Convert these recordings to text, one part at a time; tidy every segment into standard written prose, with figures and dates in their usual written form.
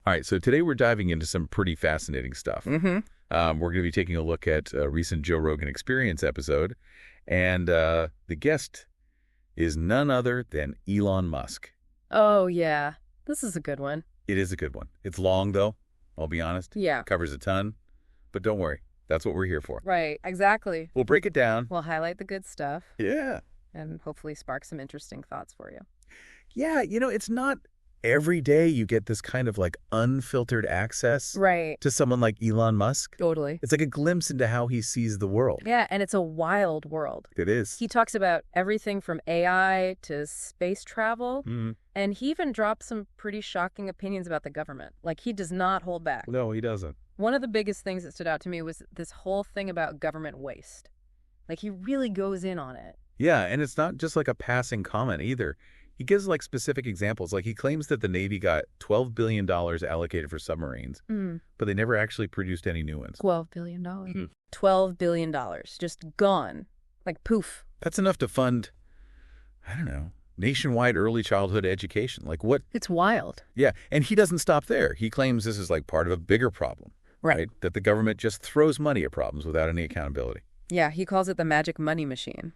All right, so today we're diving into some pretty fascinating stuff. Mm-hmm. We're going to be taking a look at a recent Joe Rogan Experience episode, and the guest is none other than Elon Musk. Oh, yeah. This is a good one. It is a good one. It's long, though, I'll be honest. Yeah. Covers a ton, but don't worry. That's what we're here for. Right, exactly. We'll break it down. We'll highlight the good stuff. Yeah. And hopefully spark some interesting thoughts for you. Yeah, it's not every day you get this kind of like unfiltered access Right. to someone like Elon Musk. Totally. It's like a glimpse into how he sees the world. Yeah, and it's a wild world. It is. He talks about everything from AI to space travel, Mhm. and he even drops some pretty shocking opinions about the government. Like, he does not hold back. No, he doesn't. One of the biggest things that stood out to me was this whole thing about government waste. Like, he really goes in on it. Yeah, and it's not just like a passing comment either. He gives like specific examples. Like he claims that the Navy got $12 billion allocated for submarines, but they never actually produced any new ones. $12 billion. $12 billion. Just gone. Like poof. That's enough to fund, I don't know, nationwide early childhood education. Like what? It's wild. Yeah, and he doesn't stop there. He claims this is like part of a bigger problem, right? That the government just throws money at problems without any accountability. Yeah, he calls it the magic money machine.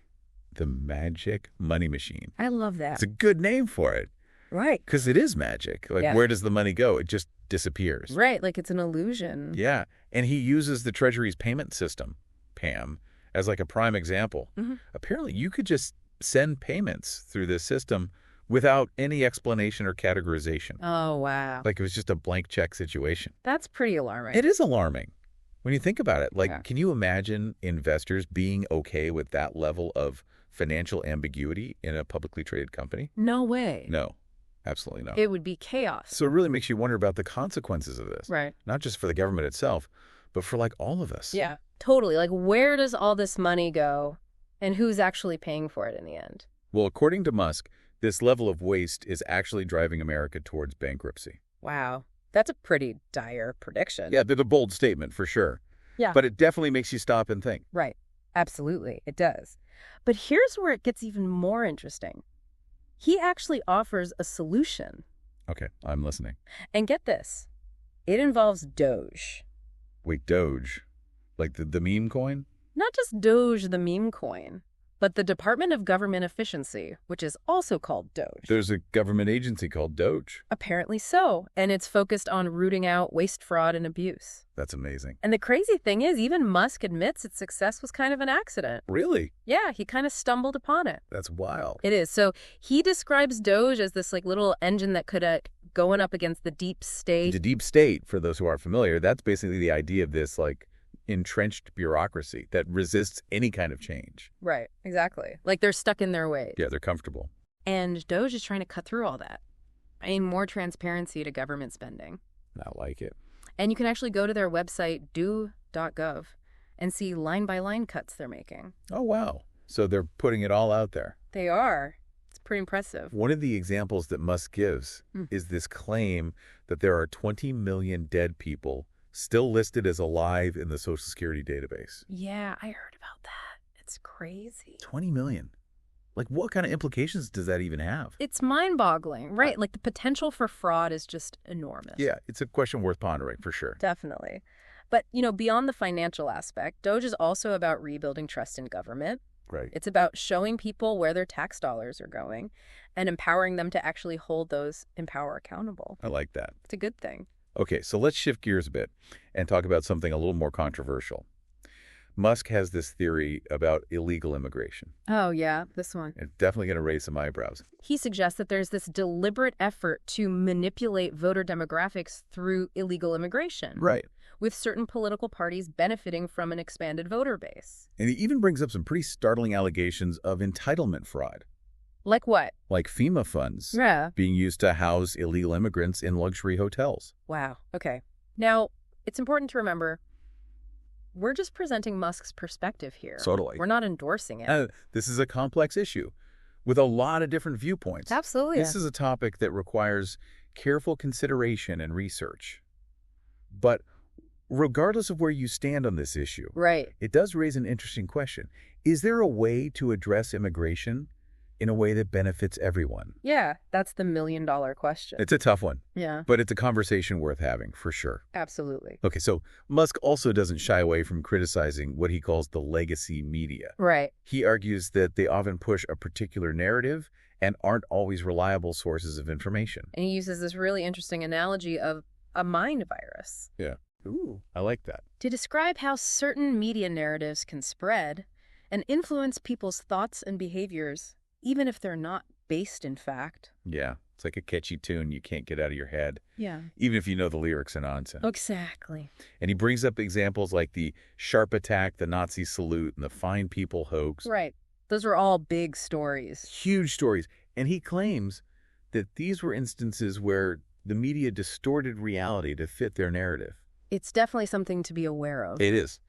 The magic money machine. I love that. It's a good name for it. Right. Because it is magic. Like, Yeah. Where does the money go? It just disappears. Right, like it's an illusion. Yeah. And he uses the Treasury's payment system, PAM, as like a prime example. Apparently, you could just send payments through this system without any explanation or categorization. Oh, wow. Like it was just a blank check situation. That's pretty alarming. It is alarming when you think about it. Like, Yeah. Can you imagine investors being okay with that level of financial ambiguity in a publicly traded company? No way. No, absolutely no. It would be chaos. So it really makes you wonder about the consequences of this. Right. Not just for the government itself, but for like all of us. Yeah, totally. Like, where does all this money go and who's actually paying for it in the end? Well, according to Musk, this level of waste is actually driving America towards bankruptcy. Wow. That's a pretty dire prediction. Yeah, that's a bold statement for sure. Yeah. But it definitely makes you stop and think. Right. Absolutely. It does. But here's where it gets even more interesting. He actually offers a solution. Okay, I'm listening. And get this. It involves Doge. Wait, Doge? Like the meme coin? Not just Doge, the meme coin, but the Department of Government Efficiency, which is also called Doge. There's a government agency called Doge. Apparently so. And it's focused on rooting out waste, fraud, and abuse. That's amazing. And the crazy thing is, even Musk admits its success was kind of an accident. Really? Yeah, he kind of stumbled upon it. That's wild. It is. So he describes Doge as this like little engine that could going up against the deep state. The deep state, for those who are familiar, that's basically the idea of this like entrenched bureaucracy that resists any kind of change. Right, exactly. Like they're stuck in their ways. Yeah, they're comfortable. And Doge is trying to cut through all that. I mean, more transparency to government spending. I like it. And you can actually go to their website, do.gov, and see line-by-line cuts they're making. Oh, wow. So they're putting it all out there. They are. It's pretty impressive. One of the examples that Musk gives is this claim that there are 20 million dead people still listed as alive in the Social Security database. Yeah, I heard about that. It's crazy. 20 million. Like, what kind of implications does that even have? It's mind-boggling, right? Like, the potential for fraud is just enormous. Yeah, it's a question worth pondering, for sure. Definitely. But, beyond the financial aspect, Doge is also about rebuilding trust in government. Right. It's about showing people where their tax dollars are going and empowering them to actually hold those in power accountable. I like that. It's a good thing. Okay, so let's shift gears a bit and talk about something a little more controversial. Musk has this theory about illegal immigration. Oh, yeah, this one. It's definitely going to raise some eyebrows. He suggests that there's this deliberate effort to manipulate voter demographics through illegal immigration. Right. With certain political parties benefiting from an expanded voter base. And he even brings up some pretty startling allegations of entitlement fraud. Like what? Like FEMA funds Yeah. being used to house illegal immigrants in luxury hotels. Wow. Okay. Now, it's important to remember, we're just presenting Musk's perspective here. Totally. We're not endorsing it. This is a complex issue with a lot of different viewpoints. Absolutely. This is a topic that requires careful consideration and research. But regardless of where you stand on this issue, Right. it does raise an interesting question. Is there a way to address immigration in a way that benefits everyone? Yeah, that's the million-dollar question. It's a tough one, Yeah, but it's a conversation worth having, for sure. absolutely. Okay, so Musk also doesn't shy away from criticizing what he calls the legacy media. Right. He argues that they often push a particular narrative and aren't always reliable sources of information. And he uses this really interesting analogy of a mind virus Yeah. Ooh, I like that. to describe how certain media narratives can spread and influence people's thoughts and behaviors, even if they're not based in fact. Yeah, it's like a catchy tune you can't get out of your head, Yeah. even if you know the lyrics and nonsense. Exactly. And he brings up examples like the sharp attack, the Nazi salute, and the fine people hoax. Right. Those are all big stories. Huge stories. And he claims that these were instances where the media distorted reality to fit their narrative. It's definitely something to be aware of. It is.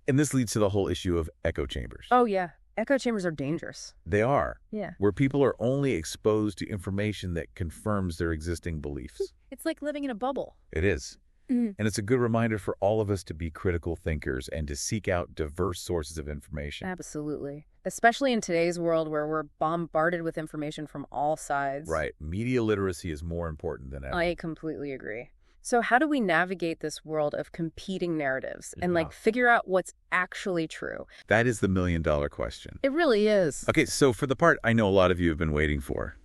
And this leads to the whole issue of echo chambers. Oh, yeah. Echo chambers are dangerous. They are, Yeah. where people are only exposed to information that confirms their existing beliefs. It's like living in a bubble. It is. Mhm. And it's a good reminder for all of us to be critical thinkers and to seek out diverse sources of information. Absolutely. Especially in today's world where we're bombarded with information from all sides. Right. Media literacy is more important than ever. I completely agree. So how do we navigate this world of competing narratives and Yeah. figure out what's actually true? That is the million-dollar question. It really is. Okay, so for the part I know a lot of you have been waiting for,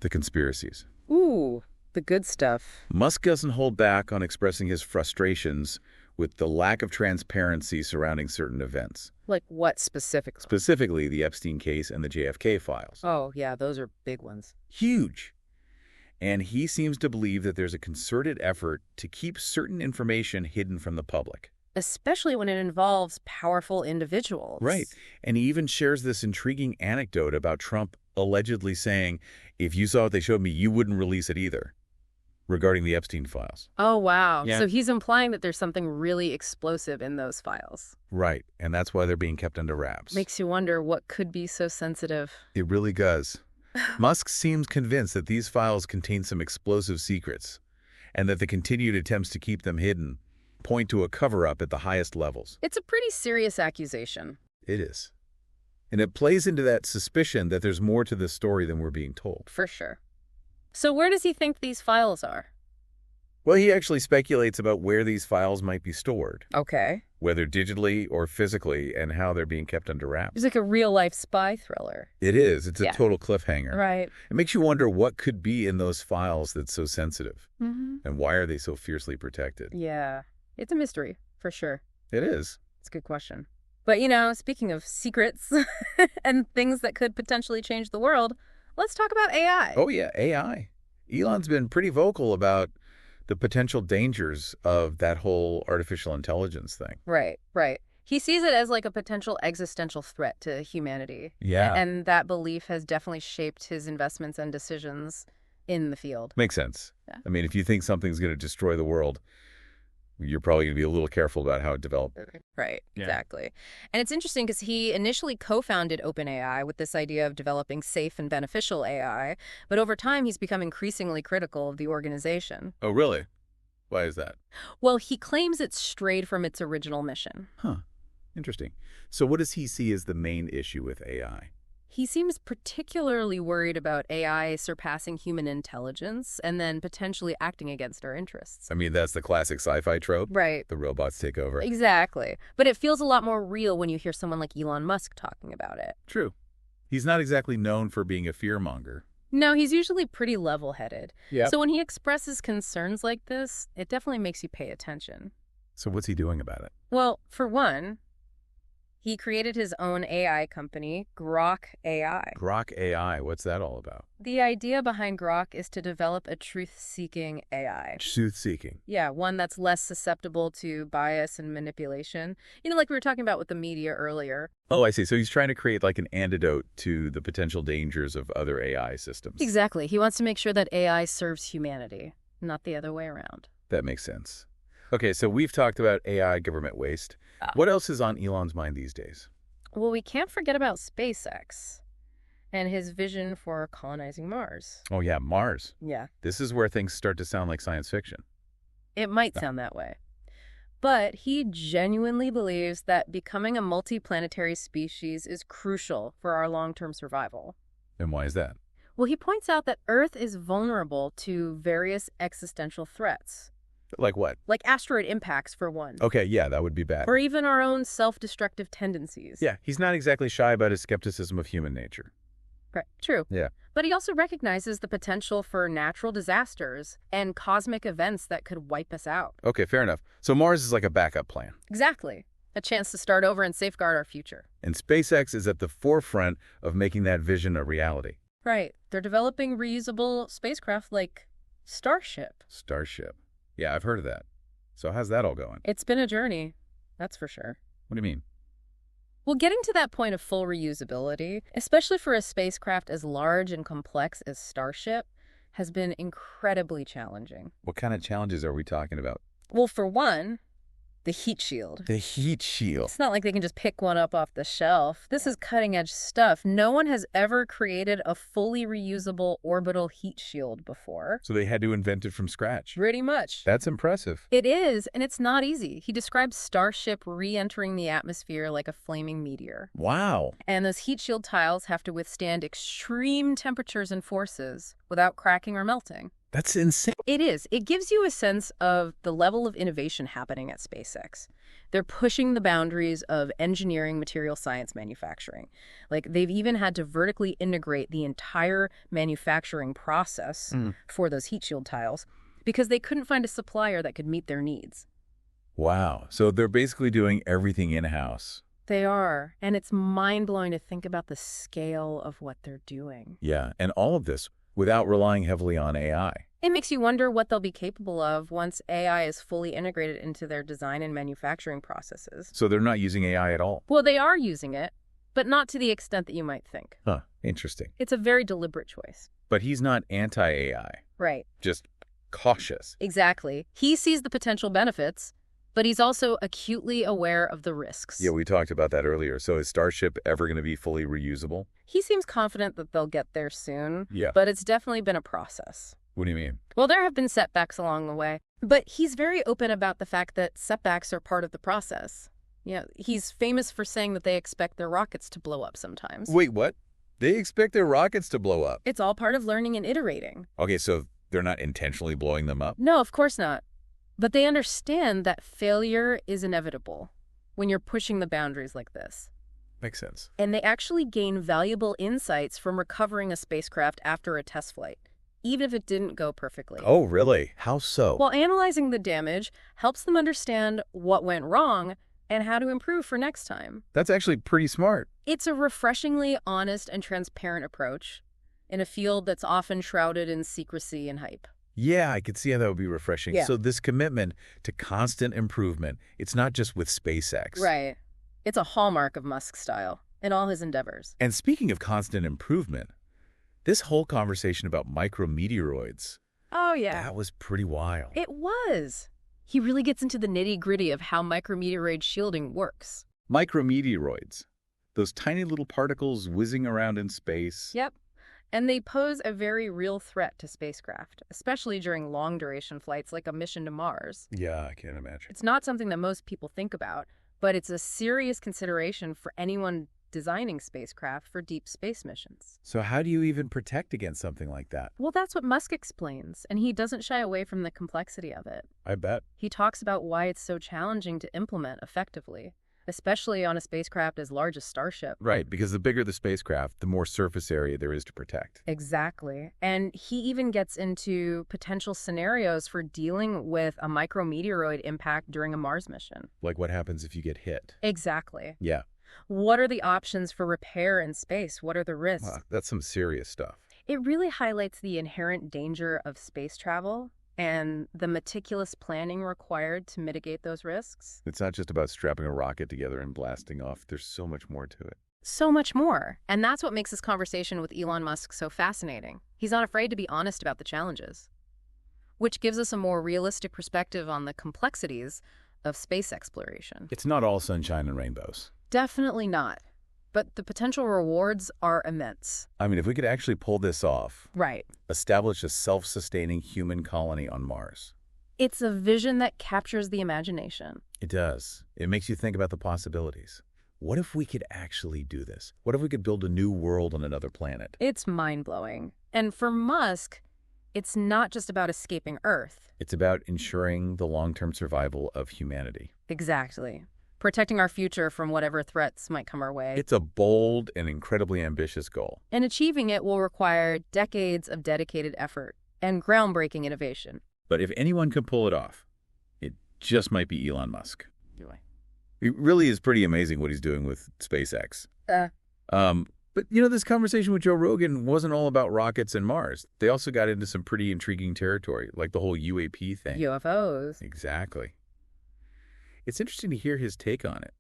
the conspiracies. Ooh, the good stuff. Musk doesn't hold back on expressing his frustrations with the lack of transparency surrounding certain events, Like what specifically? specifically the Epstein case and the JFK files. Oh, yeah, those are big ones. Huge. And he seems to believe that there's a concerted effort to keep certain information hidden from the public. Especially when it involves powerful individuals. Right. And he even shares this intriguing anecdote about Trump allegedly saying, if you saw what they showed me, you wouldn't release it either, regarding the Epstein files. Oh, wow. Yeah. So he's implying that there's something really explosive in those files. Right. And that's why they're being kept under wraps. Makes you wonder what could be so sensitive. It really does. Musk seems convinced that these files contain some explosive secrets, and that the continued attempts to keep them hidden point to a cover-up at the highest levels. It's a pretty serious accusation. It is. And it plays into that suspicion that there's more to this story than we're being told. For sure. So where does he think these files are? Well, he actually speculates about where these files might be stored, Okay. whether digitally or physically, and how they're being kept under wraps. It's like a real-life spy thriller. It is. It's a Yeah. total cliffhanger. Right. It makes you wonder what could be in those files that's so sensitive, Mm-hmm. and why are they so fiercely protected? Yeah. It's a mystery, for sure. It is. It's a good question. But, speaking of secrets and things that could potentially change the world, let's talk about AI. Oh, yeah, AI. Elon's been pretty vocal about the potential dangers of that whole artificial intelligence thing. Right, right. He sees it as like a potential existential threat to humanity. Yeah. And that belief has definitely shaped his investments and decisions in the field. Makes sense. Yeah. I mean, if you think something's going to destroy the world, you're probably going to be a little careful about how it develops. Right, Yeah. exactly. And it's interesting because he initially co-founded OpenAI with this idea of developing safe and beneficial AI, but over time he's become increasingly critical of the organization. Oh, really? Why is that? Well, he claims it's strayed from its original mission. Huh. Interesting. So what does he see as the main issue with AI? He seems particularly worried about AI surpassing human intelligence and then potentially acting against our interests. I mean, that's the classic sci-fi trope. Right. The robots take over. Exactly. But it feels a lot more real when you hear someone like Elon Musk talking about it. True. He's not exactly known for being a fearmonger. No, he's usually pretty level-headed. Yeah. So when he expresses concerns like this, it definitely makes you pay attention. So what's he doing about it? Well, for one, he created his own AI company, Grok AI. Grok AI, what's that all about? The idea behind Grok is to develop a truth-seeking AI. Truth-seeking. Yeah, one that's less susceptible to bias and manipulation. Like we were talking about with the media earlier. Oh, I see. So he's trying to create like an antidote to the potential dangers of other AI systems. Exactly. He wants to make sure that AI serves humanity, not the other way around. That makes sense. Okay, so we've talked about AI government waste. What else is on Elon's mind these days? Well, we can't forget about SpaceX and his vision for colonizing Mars. Oh, yeah, Mars. Yeah, This is where things start to sound like science fiction. it might sound that way. But he genuinely believes that becoming a multiplanetary species is crucial for our long-term survival. And why is that? Well, he points out that Earth is vulnerable to various existential threats, Like what? like asteroid impacts, for one, Okay, yeah, that would be bad. or even our own self-destructive tendencies. Yeah, he's not exactly shy about his skepticism of human nature. Right, true. Yeah. But he also recognizes the potential for natural disasters and cosmic events that could wipe us out. Okay, fair enough. So Mars is like a backup plan. Exactly. A chance to start over and safeguard our future. And SpaceX is at the forefront of making that vision a reality. Right. They're developing reusable spacecraft like Starship. Starship. Yeah, I've heard of that. So how's that all going? It's been a journey, that's for sure. What do you mean? Well, getting to that point of full reusability, especially for a spacecraft as large and complex as Starship, has been incredibly challenging. What kind of challenges are we talking about? Well, for one, the heat shield. The heat shield. It's not like they can just pick one up off the shelf. This is cutting-edge stuff. No one has ever created a fully reusable orbital heat shield before. So they had to invent it from scratch. Pretty much. That's impressive. It is, and it's not easy. He describes Starship re-entering the atmosphere like a flaming meteor. Wow. And those heat shield tiles have to withstand extreme temperatures and forces without cracking or melting. That's insane. It is. It gives you a sense of the level of innovation happening at SpaceX. They're pushing the boundaries of engineering, material science, manufacturing. Like, they've even had to vertically integrate the entire manufacturing process for those heat shield tiles because they couldn't find a supplier that could meet their needs. Wow. So they're basically doing everything in-house. They are. And it's mind-blowing to think about the scale of what they're doing. Yeah, and all of this without relying heavily on AI. It makes you wonder what they'll be capable of once AI is fully integrated into their design and manufacturing processes. So they're not using AI at all. Well, they are using it, but not to the extent that you might think. Huh, interesting. It's a very deliberate choice. But he's not anti-AI, Right. just cautious. Exactly. He sees the potential benefits, but he's also acutely aware of the risks. Yeah, we talked about that earlier. So is Starship ever going to be fully reusable? He seems confident that they'll get there soon, Yeah. but it's definitely been a process. What do you mean? Well, there have been setbacks along the way, but he's very open about the fact that setbacks are part of the process. Yeah, he's famous for saying that they expect their rockets to blow up sometimes. Wait, what? They expect their rockets to blow up? It's all part of learning and iterating. Okay, so they're not intentionally blowing them up? No, of course not. But they understand that failure is inevitable when you're pushing the boundaries like this. Makes sense. And they actually gain valuable insights from recovering a spacecraft after a test flight, even if it didn't go perfectly. Oh, really? How so? While analyzing the damage helps them understand what went wrong and how to improve for next time. That's actually pretty smart. It's a refreshingly honest and transparent approach in a field that's often shrouded in secrecy and hype. Yeah, I could see how that would be refreshing. Yeah. So this commitment to constant improvement, it's not just with SpaceX. Right. It's a hallmark of Musk's style in all his endeavors. And speaking of constant improvement, this whole conversation about micrometeoroids, Oh, yeah. that was pretty wild. It was. He really gets into the nitty-gritty of how micrometeoroid shielding works. Micrometeoroids, those tiny little particles whizzing around in space. Yep. And they pose a very real threat to spacecraft, especially during long-duration flights like a mission to Mars. Yeah, I can't imagine. It's not something that most people think about, but it's a serious consideration for anyone designing spacecraft for deep space missions. So how do you even protect against something like that? Well, that's what Musk explains, and he doesn't shy away from the complexity of it. I bet. He talks about why it's so challenging to implement effectively, especially on a spacecraft as large as Starship. Right, because the bigger the spacecraft, the more surface area there is to protect. Exactly. And he even gets into potential scenarios for dealing with a micrometeoroid impact during a Mars mission. Like what happens if you get hit? Exactly. Yeah. What are the options for repair in space? What are the risks? Wow, that's some serious stuff. It really highlights the inherent danger of space travel and the meticulous planning required to mitigate those risks. It's not just about strapping a rocket together and blasting off. There's so much more to it. So much more. And that's what makes this conversation with Elon Musk so fascinating. He's not afraid to be honest about the challenges, which gives us a more realistic perspective on the complexities of space exploration. It's not all sunshine and rainbows. Definitely not. But the potential rewards are immense. I mean, if we could actually pull this off, Right. establish a self-sustaining human colony on Mars. It's a vision that captures the imagination. It does. It makes you think about the possibilities. What if we could actually do this? What if we could build a new world on another planet? It's mind-blowing. And for Musk, it's not just about escaping Earth. It's about ensuring the long-term survival of humanity. Exactly. Protecting our future from whatever threats might come our way. It's a bold and incredibly ambitious goal. And achieving it will require decades of dedicated effort and groundbreaking innovation. But if anyone can pull it off, it just might be Elon Musk. Do I? It really is pretty amazing what he's doing with SpaceX. But, this conversation with Joe Rogan wasn't all about rockets and Mars. They also got into some pretty intriguing territory, like the whole UAP thing. UFOs. Exactly. It's interesting to hear his take on it,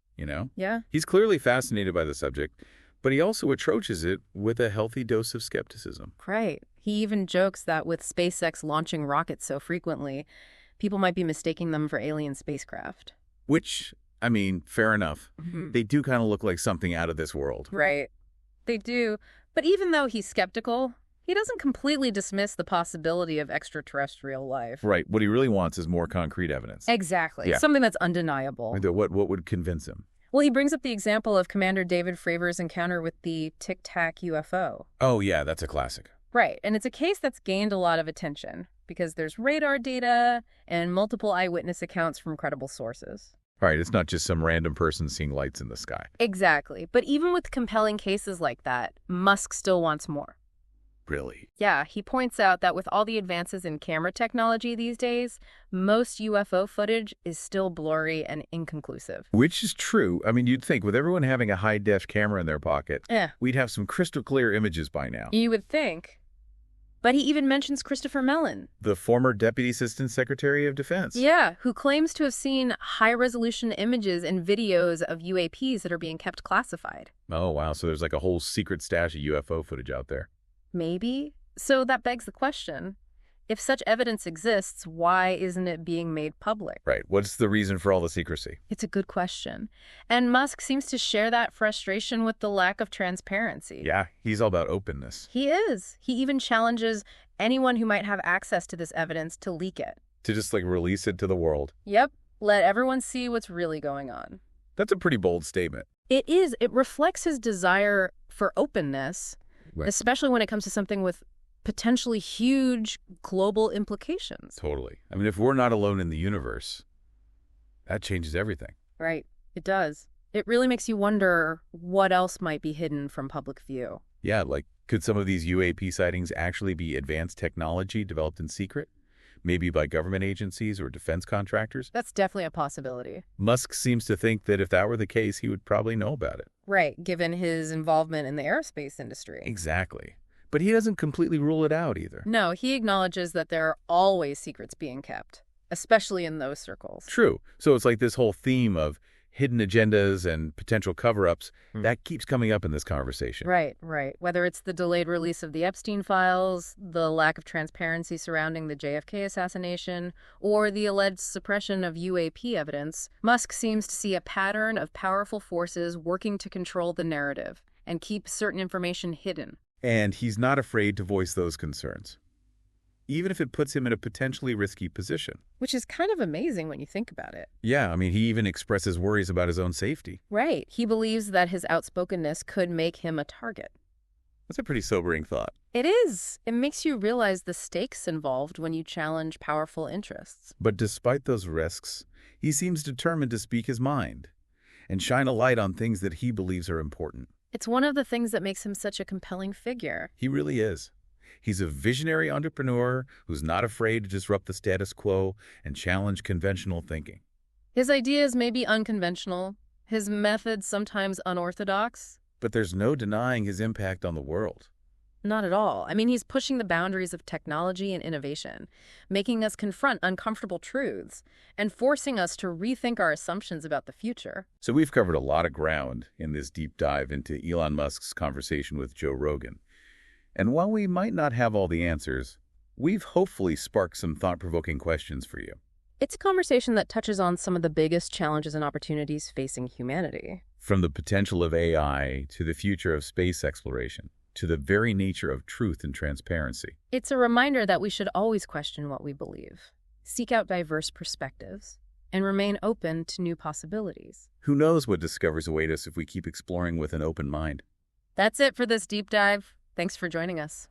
Yeah. He's clearly fascinated by the subject, but he also approaches it with a healthy dose of skepticism. Right. He even jokes that with SpaceX launching rockets so frequently, people might be mistaking them for alien spacecraft. Which, fair enough. They do kind of look like something out of this world. Right. They do. But even though he's skeptical, he doesn't completely dismiss the possibility of extraterrestrial life. Right. What he really wants is more concrete evidence. Exactly. Yeah. Something that's undeniable. What would convince him? Well, he brings up the example of Commander David Fravor's encounter with the Tic Tac UFO. Oh, yeah, that's a classic. Right. And it's a case that's gained a lot of attention because there's radar data and multiple eyewitness accounts from credible sources. Right. It's not just some random person seeing lights in the sky. Exactly. But even with compelling cases like that, Musk still wants more. Really? Yeah, he points out that with all the advances in camera technology these days, most UFO footage is still blurry and inconclusive. Which is true. You'd think with everyone having a high-def camera in their pocket, Yeah. we'd have some crystal clear images by now. You would think. But he even mentions Christopher Mellon. The former Deputy Assistant Secretary of Defense. Yeah, who claims to have seen high-resolution images and videos of UAPs that are being kept classified. Oh, wow. So there's like a whole secret stash of UFO footage out there. Maybe. So that begs the question, if such evidence exists, why isn't it being made public? Right. What's the reason for all the secrecy? It's a good question. And Musk seems to share that frustration with the lack of transparency. Yeah, he's all about openness. He is. He even challenges anyone who might have access to this evidence to leak it. To just release it to the world. Yep. Let everyone see what's really going on. That's a pretty bold statement. It is. It reflects his desire for openness, Right. especially when it comes to something with potentially huge global implications. Totally. If we're not alone in the universe, that changes everything. Right. It does. It really makes you wonder what else might be hidden from public view. Yeah, could some of these UAP sightings actually be advanced technology developed in secret? Maybe by government agencies or defense contractors? That's definitely a possibility. Musk seems to think that if that were the case, he would probably know about it. Right, given his involvement in the aerospace industry. Exactly. But he doesn't completely rule it out either. No, he acknowledges that there are always secrets being kept, especially in those circles. True. So it's like this whole theme of hidden agendas and potential cover-ups that keeps coming up in this conversation. Right. Whether it's the delayed release of the Epstein files, the lack of transparency surrounding the JFK assassination, or the alleged suppression of UAP evidence, Musk seems to see a pattern of powerful forces working to control the narrative and keep certain information hidden. And he's not afraid to voice those concerns, even if it puts him in a potentially risky position. Which is kind of amazing when you think about it. Yeah, he even expresses worries about his own safety. Right. He believes that his outspokenness could make him a target. That's a pretty sobering thought. It is. It makes you realize the stakes involved when you challenge powerful interests. But despite those risks, he seems determined to speak his mind and shine a light on things that he believes are important. It's one of the things that makes him such a compelling figure. He really is. He's a visionary entrepreneur who's not afraid to disrupt the status quo and challenge conventional thinking. His ideas may be unconventional, his methods sometimes unorthodox. But there's no denying his impact on the world. Not at all. He's pushing the boundaries of technology and innovation, making us confront uncomfortable truths, and forcing us to rethink our assumptions about the future. So we've covered a lot of ground in this deep dive into Elon Musk's conversation with Joe Rogan. And while we might not have all the answers, we've hopefully sparked some thought-provoking questions for you. It's a conversation that touches on some of the biggest challenges and opportunities facing humanity. From the potential of AI to the future of space exploration, to the very nature of truth and transparency. It's a reminder that we should always question what we believe, seek out diverse perspectives, and remain open to new possibilities. Who knows what discoveries await us if we keep exploring with an open mind? That's it for this deep dive. Thanks for joining us.